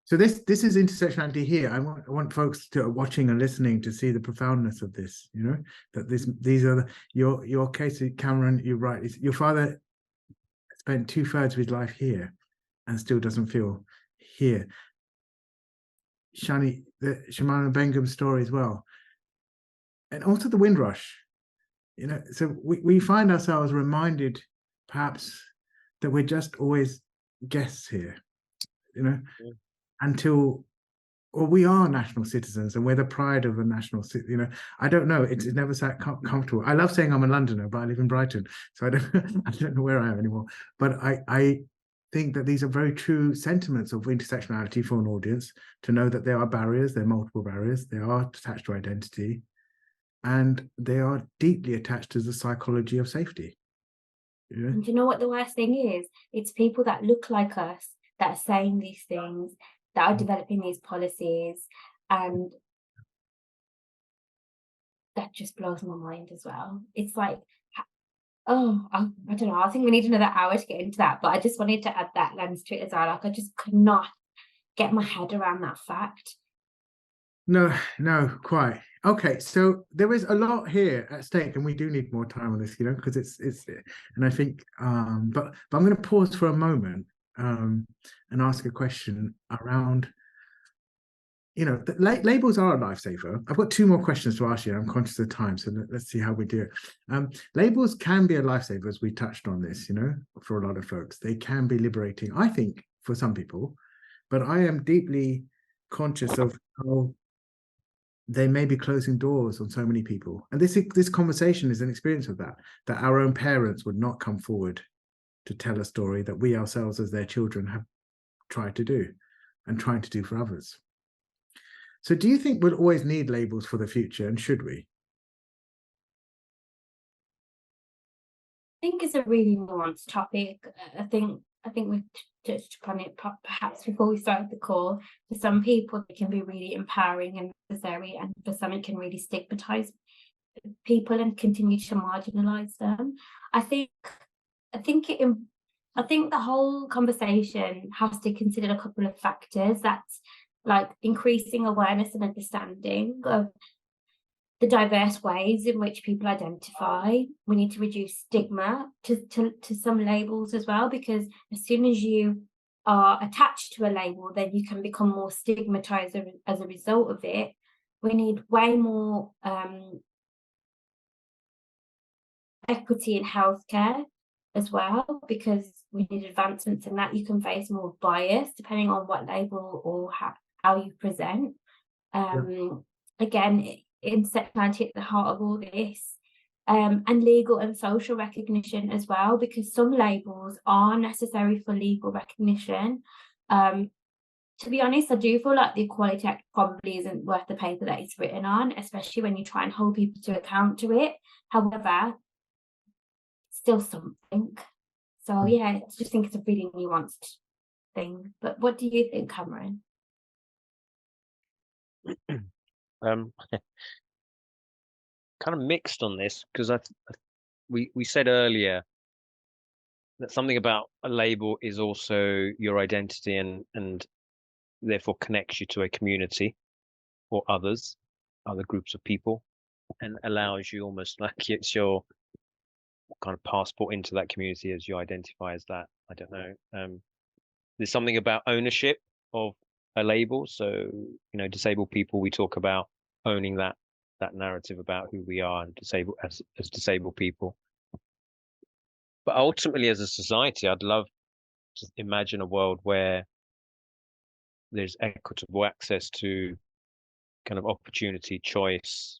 So this is intersectionality here. I want folks to are watching and listening to see the profoundness of this. You know, that these are your case, Kamran. You're right. Your father spent 2/3 of his life here, and still doesn't feel here. Shani, the Shemima Begum story as well, and also the Windrush. You know, so we find ourselves reminded, perhaps, that we're just always guests here. You know, until. Or we are national citizens and we're the pride of a national city. You know, I don't know. It's never sat comfortable. I love saying I'm a Londoner, but I live in Brighton, so I don't know where I am anymore. But I think that these are very true sentiments of intersectionality for an audience, to know that there are barriers, there are multiple barriers, they are attached to identity, and they are deeply attached to the psychology of safety. Yeah. And do you know what the worst thing is? It's people that look like us that are saying these things, that are developing these policies, and that just blows my mind as well. It's like, oh, I don't know. I think we need another hour to get into that, but I just wanted to add that lens to it as well. Like, I just could not get my head around that fact. No, quite. Okay, so there is a lot here at stake, and we do need more time on this, you know, because it's and I think but I'm going to pause for a moment and ask a question around, you know, labels are a lifesaver. I've got 2 more questions to ask you. I'm conscious of time, so let's see how we do it. Labels can be a lifesaver, as we touched on this, you know, for a lot of folks. They can be liberating, I think, for some people, but I am deeply conscious of how they may be closing doors on so many people. And this conversation is an experience of that our own parents would not come forward to tell a story that we ourselves as their children have tried to do and trying to do for others. So do you think we'll always need labels for the future, and should we? I think it's a really nuanced topic. I think we've touched upon it perhaps before we started the call. For some people, it can be really empowering and necessary, and for some, it can really stigmatize people and continue to marginalize them. I think the whole conversation has to consider a couple of factors. That's like increasing awareness and understanding of the diverse ways in which people identify. We need to reduce stigma to some labels as well, because as soon as you are attached to a label, then you can become more stigmatized as a result of it. We need way more equity in healthcare as well, because we need advancements in that. You can face more bias depending on what label or how you present. Again, intersectionality at the heart of all this, and legal and social recognition as well, because some labels are necessary for legal recognition. To be honest, I do feel like the Equality Act probably isn't worth the paper that it's written on, especially when you try and hold people to account to it. However, still something. So yeah, I just think it's a really nuanced thing. But what do you think, Kamran? Kind of mixed on this, because we said earlier that something about a label is also your identity, and therefore connects you to a community or other groups of people, and allows you almost like it's your kind of passport into that community as you identify as that. I don't know. There's something about ownership of a label. So, you know, disabled people, we talk about owning that narrative about who we are and as disabled people. But ultimately, as a society, I'd love to imagine a world where there's equitable access to kind of opportunity, choice,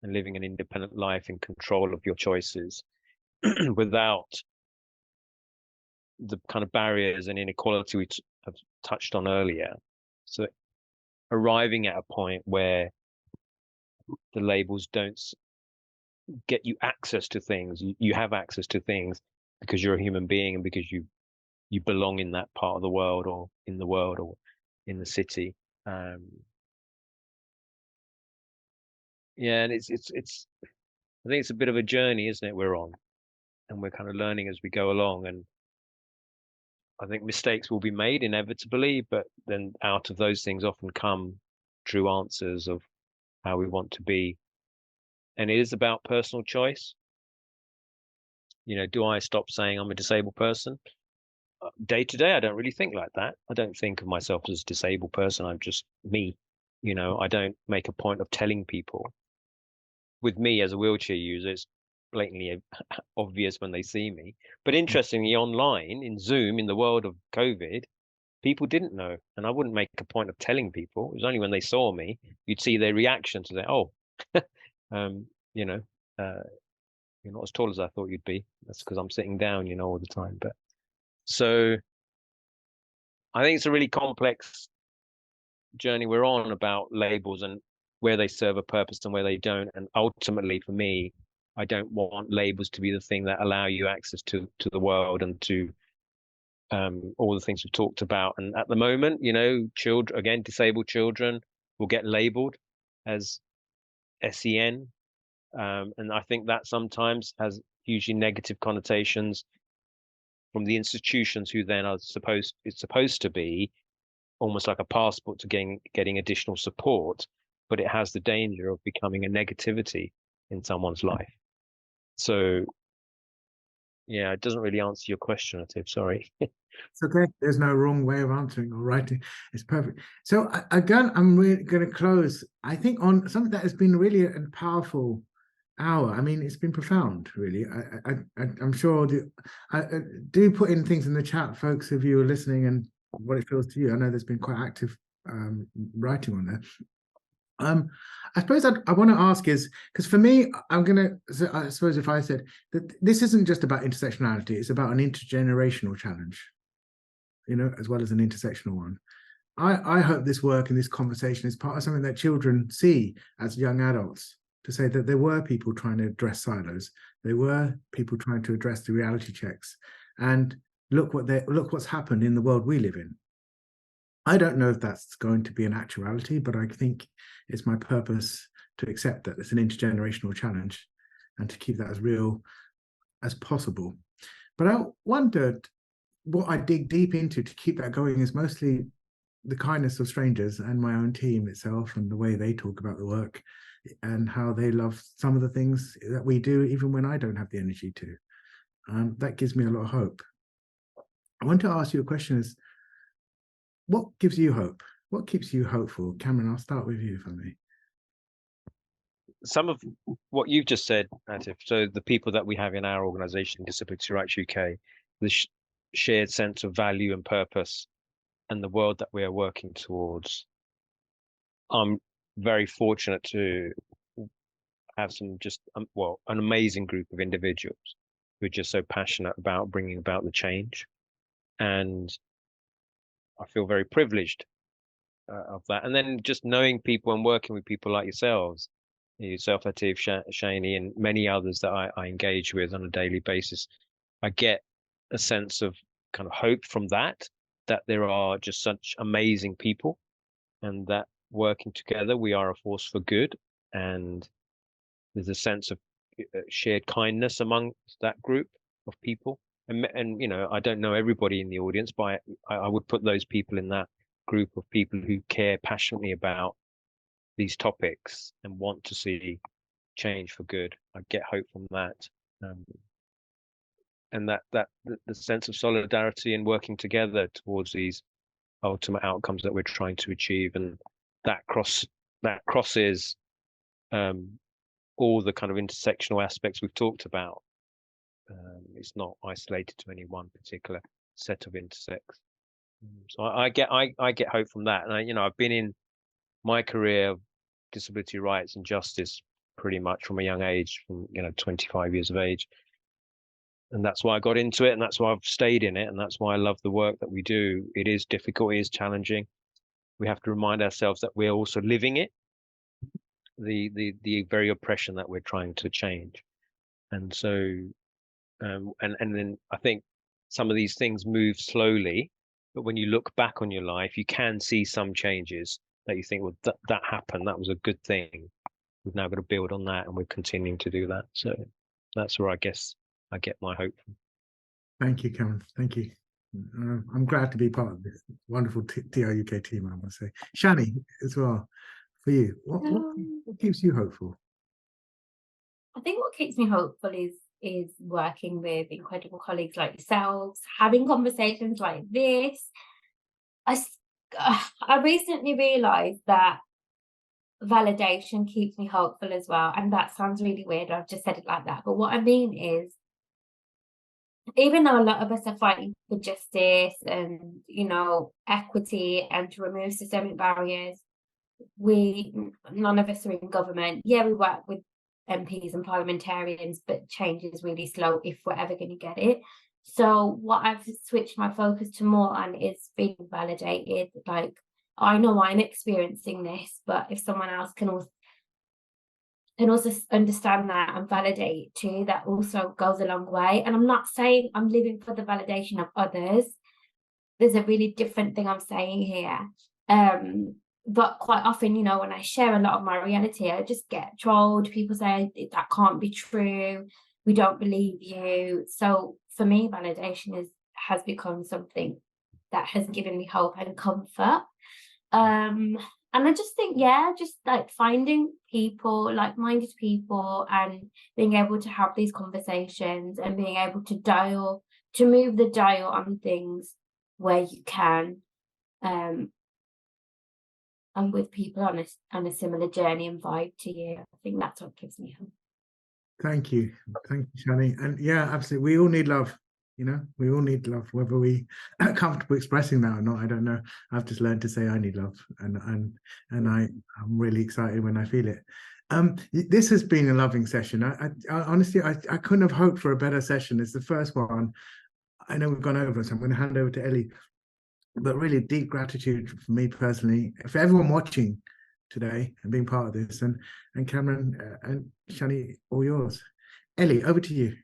and living an independent life in control of your choices. without the kind of barriers and inequality we have touched on earlier. So arriving at a point where the labels don't get you access to things, you have access to things because you're a human being and because you belong in that part of the world, or in the world, or in the city. Yeah, and it's I think it's a bit of a journey, isn't it, we're on, and we're kind of learning as we go along. And I think mistakes will be made inevitably, but then out of those things often come true answers of how we want to be. And it is about personal choice. You know, do I stop saying I'm a disabled person? Day to day, I don't really think like that. I don't think of myself as a disabled person. I'm just me. You know, I don't make a point of telling people. With me as a wheelchair user, it's blatantly obvious when they see me. But interestingly, online, in Zoom, in the world of COVID, people didn't know. And I wouldn't make a point of telling people. It was only when they saw me, you'd see their reaction to say, oh, you know, you're not as tall as I thought you'd be. That's because I'm sitting down, you know, all the time. But so I think it's a really complex journey we're on about labels and where they serve a purpose and where they don't. And ultimately, for me, I don't want labels to be the thing that allow you access to the world and to all the things we've talked about. And at the moment, you know, children, again, disabled children will get labeled as SEN. And I think that sometimes has hugely negative connotations from the institutions, who then it's supposed to be almost like a passport to getting additional support, but it has the danger of becoming a negativity in someone's life. So yeah, it doesn't really answer your question, Atif, sorry. It's okay. There's no wrong way of answering or writing. It's perfect. So again, I'm really going to close, I think, on something that has been really a powerful hour. I mean, it's been profound, really. I'm sure do put in things in the chat, folks, if you are listening, and what it feels to you. I know there's been quite active writing on there. I suppose I want to ask is, because for me, I suppose if I said that this isn't just about intersectionality, it's about an intergenerational challenge, you know, as well as an intersectional one. I hope this work and this conversation is part of something that children see as young adults, to say that there were people trying to address silos, there were people trying to address the reality checks, and look what's happened in the world we live in. I don't know if that's going to be an actuality, but I think it's my purpose to accept that it's an intergenerational challenge and to keep that as real as possible. But I wondered, what I dig deep into to keep that going is mostly the kindness of strangers and my own team itself, and the way they talk about the work and how they love some of the things that we do, even when I don't have the energy to. That gives me a lot of hope. I want to ask you a question: is what gives you hope? What keeps you hopeful? Kamran, I'll start with you, if I may. Some of what you've just said, Atif, so the people that we have in our organization, Disability Rights UK, the shared sense of value and purpose, and the world that we are working towards. I'm very fortunate to have some just, well, an amazing group of individuals who are just so passionate about bringing about the change. And I feel very privileged of that. And then just knowing people and working with people like yourselves, Atif, Shani, and many others that I engage with on a daily basis, I get a sense of kind of hope from that there are just such amazing people, and that working together, we are a force for good. And there's a sense of shared kindness among that group of people. And you know, I don't know everybody in the audience, but I would put those people in that group of people who care passionately about these topics and want to see change for good. I get hope from that. And that the sense of solidarity and working together towards these ultimate outcomes that we're trying to achieve, and that crosses all the kind of intersectional aspects we've talked about. It's not isolated to any one particular set of intersects. So I get hope from that. And you know, I've been in my career of disability rights and justice pretty much from a young age, from 25 years of age. and that's why I got into it, and that's why I've stayed in it, and that's why I love the work that we do. It is difficult, it is challenging. We have to remind ourselves that we're also living it, the very oppression that we're trying to change. And so, and then I think some of these things move slowly, but when you look back on your life, you can see some changes that you think, well, that happened, that was a good thing. We've now got to build on that, and we're continuing to do that. So that's where I guess I get my hope from. Thank you, Kamran. Thank you. I'm glad to be part of this wonderful TRUK team, I must say. Shani, as well, for you, what keeps you hopeful? I think what keeps me hopeful is working with incredible colleagues like yourselves, having conversations like this. I recently realised that validation keeps me hopeful as well, and that sounds really weird, I've just said it like that, but what I mean is, even though a lot of us are fighting for justice and, you know, equity and to remove systemic barriers, none of us are in government. Yeah, we work with MPs and parliamentarians, but change is really slow if we're ever going to get it. So what I've switched my focus to more on is being validated. Like, I know I'm experiencing this, but if someone else can also understand that and validate it too, that also goes a long way. And I'm not saying I'm living for the validation of others. There's a really different thing I'm saying here. But quite often, you know, when I share a lot of my reality, I just get trolled. People say that can't be true. We don't believe you. So for me, validation has become something that has given me hope and comfort. And I just think, yeah, just like finding people, like-minded people, and being able to have these conversations and being able to move the dial on things where you can, and with people on a similar journey and vibe to you. I think that's what gives me hope. Thank you, Shani. And yeah, absolutely, we all need love. You know, we all need love, whether we are comfortable expressing that or not. I don't know. I've just learned to say I need love, and I'm really excited when I feel it. This has been a loving session. I honestly, I couldn't have hoped for a better session. It's the first one. I know we've gone over, so I'm going to hand over to Ellie. But really, deep gratitude for me personally, for everyone watching today and being part of this, and Kamran and Shani, all yours. Ellie, over to you.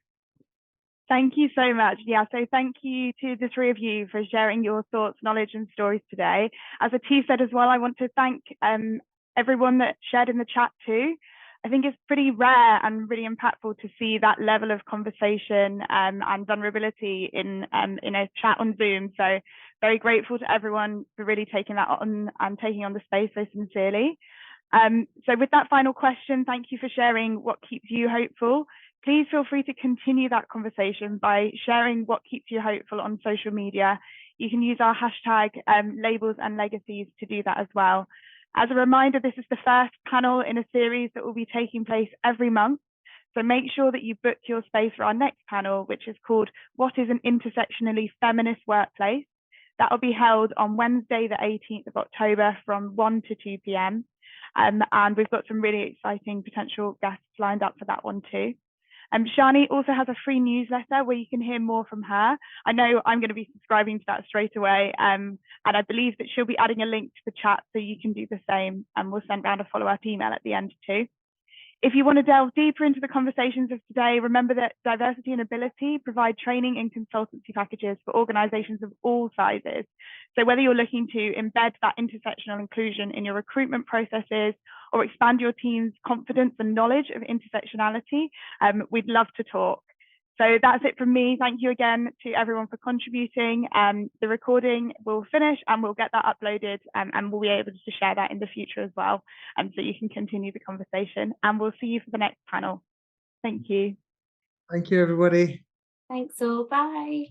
Thank you so much. Yeah, so thank you to the three of you for sharing your thoughts, knowledge and stories today. As Atif said as well, I want to thank everyone that shared in the chat too. I think it's pretty rare and really impactful to see that level of conversation and vulnerability in a chat on Zoom. So very grateful to everyone for really taking that on and taking on the space so sincerely. So with that final question, thank you for sharing what keeps you hopeful. Please feel free to continue that conversation by sharing what keeps you hopeful on social media. You can use our hashtag Labels and Legacies to do that as well. As a reminder, this is the first panel in a series that will be taking place every month. So make sure that you book your space for our next panel, which is called What is an Intersectionally Feminist Workplace? That will be held on Wednesday, the 18th of October from 1 to 2 p.m. And we've got some really exciting potential guests lined up for that one too. Shani also has a free newsletter where you can hear more from her. I know I'm going to be subscribing to that straight away, and I believe that she'll be adding a link to the chat so you can do the same, and we'll send around a follow-up email at the end too. If you want to delve deeper into the conversations of today, remember that Diversity and Ability provide training and consultancy packages for organisations of all sizes. So whether you're looking to embed that intersectional inclusion in your recruitment processes or expand your team's confidence and knowledge of intersectionality, we'd love to talk. So that's it from me. Thank you again to everyone for contributing. The recording will finish and we'll get that uploaded, and we'll be able to share that in the future as well, so you can continue the conversation. And we'll see you for the next panel. Thank you. Thank you, everybody. Thanks all. Bye.